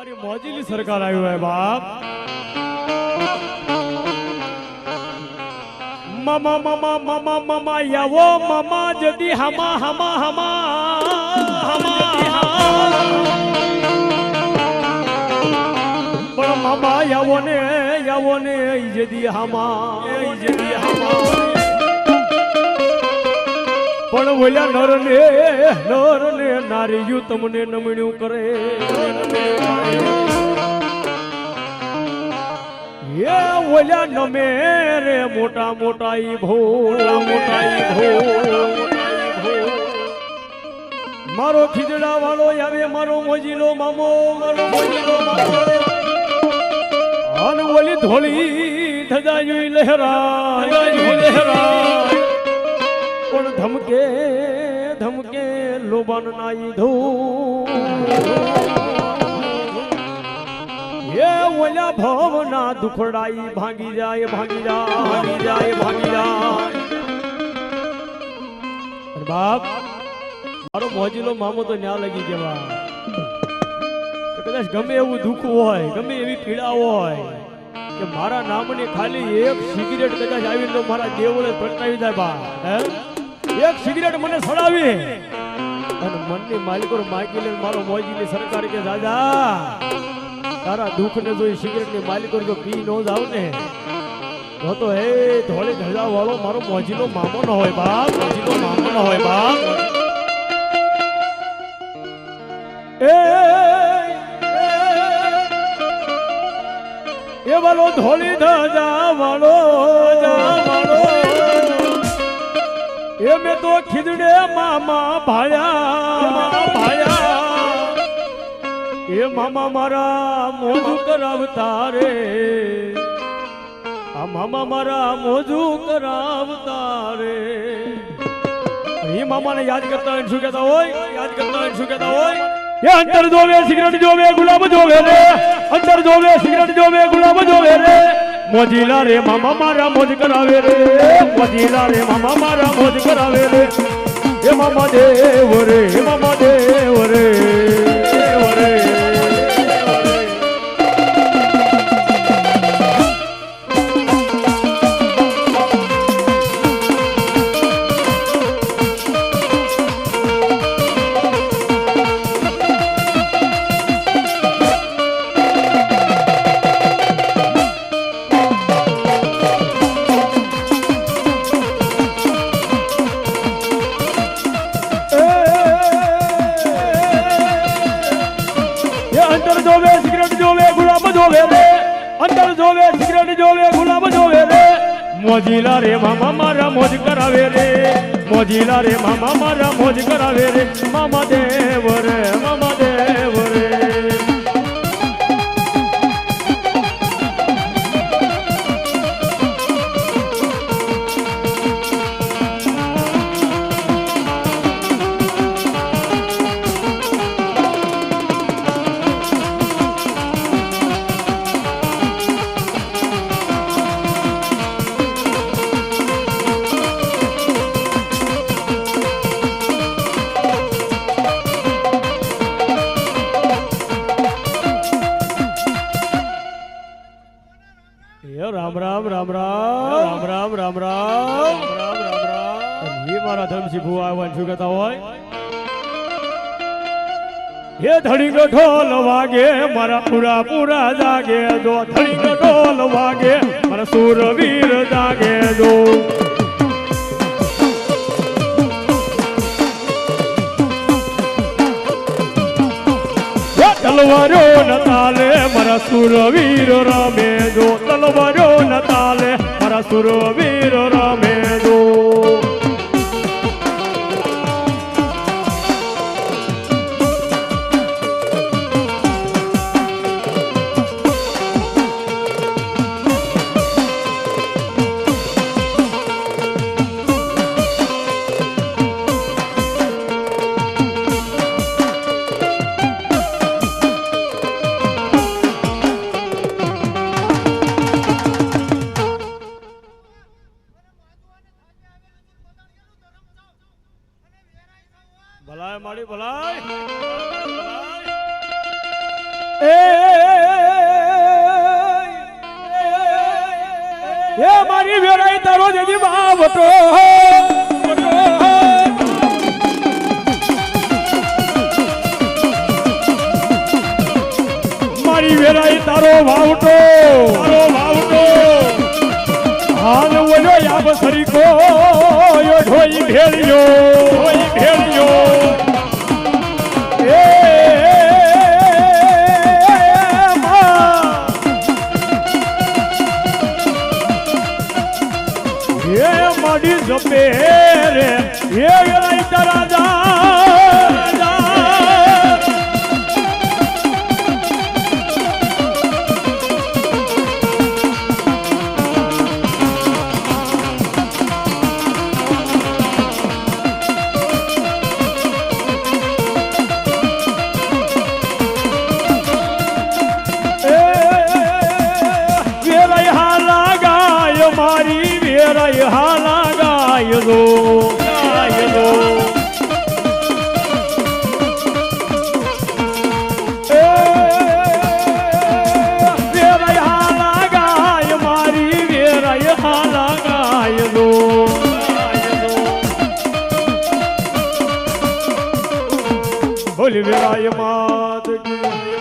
મારી મોજીલી સરકાર આવ્યો હે બાપ મામા મામા મામા મામા યાવો મામા જદી હમા હમા હમા હમા પણ મામા યાવો ને જદી હમા પણ ઓલા નર ને નારીયું તમને નમણ્યું કરે એ ઓલા નમે રે મોટા મોટા ઈ ભો મારો ખીજડા વાળો આવે મારો મોજીલો મામો અને ઓલી ધોળી ધજાયું લહેરા પણ ધમકે લોબાન નાઈ ધૂ એ ઓલા ભવના દુખડાઈ ભાંગી જાય બાપ મારો મોજીલો મામો તો ન્યા લગી કેવા કદાચ ગમે એવું દુઃખ હોય ગમે એવી પીડા હોય કે મારા નામની ખાલી એક સિગરેટ કદાચ આવી તો મારા દેવળે પ્રગટાવી જાય બા હે એક સિગરેટ મને સડાવી અને મનની માલિકો માગી લે મારો મોજીલી સરકાર કે દાદા તારા દુઃખ ને જો સિગરેટ ની માલિકો જો પી નો જાવ ને તો હે ધોળી ધજા વાળો મારો મોજીલો મામો ન હોય બાપ એ વાળો ધોળી ધજા વાળો એ મેં તો ખીજડે મામા ભાયા એ મામા મારા મોજું કરાવતા રે આ મામા મારા મોજું કરાવતા રે એ મામાને યાદ કરતા હોય શું કહેતા હોય એ અંતર જોવે સિગરેટ જોવે ગુલાબ જોવે રે અંતર જોવે સિગરેટ જોવે ગુલાબ જોવે રે મોજીલા રે મામા મારા મોજ કરાવે રે મોજીલા રે મામા મારા મોજ કરાવે રે એ મામા દેવ રે મોજીલા રે મામા મારા મોજ કરાવે રે મોજીલા રે મામા મારા મોજ કરાવે રે મામા દેવ રે રામ એ મારા ધર્મસિંહ ભુવા આવવાનું શું કહેતા હોય એ ધડીક ઢોલ વાગે મારા પૂરા જાગે જો ધડીક ઢોલ વાગે મારા સુરવીર જાગે જો તલવારો ન તાલે મારા સુરવીર રમે જો તલવારો ન તાલે મારા સુરવીર રમે જો એ મારી વેરાઈ તારો દેદી બાવટો મારી વેરાઈ તારો વાવટો હાલ ઓલો યાબ સરીકો યો ઢોઈ ભેળ્યો માડી જપે રે એ વેરાઈ તારા હાલા ગાય દો વેરાય હાલા ગાય મારી વેરાય હાલા ગાય દો બોલ વેરાય માત કી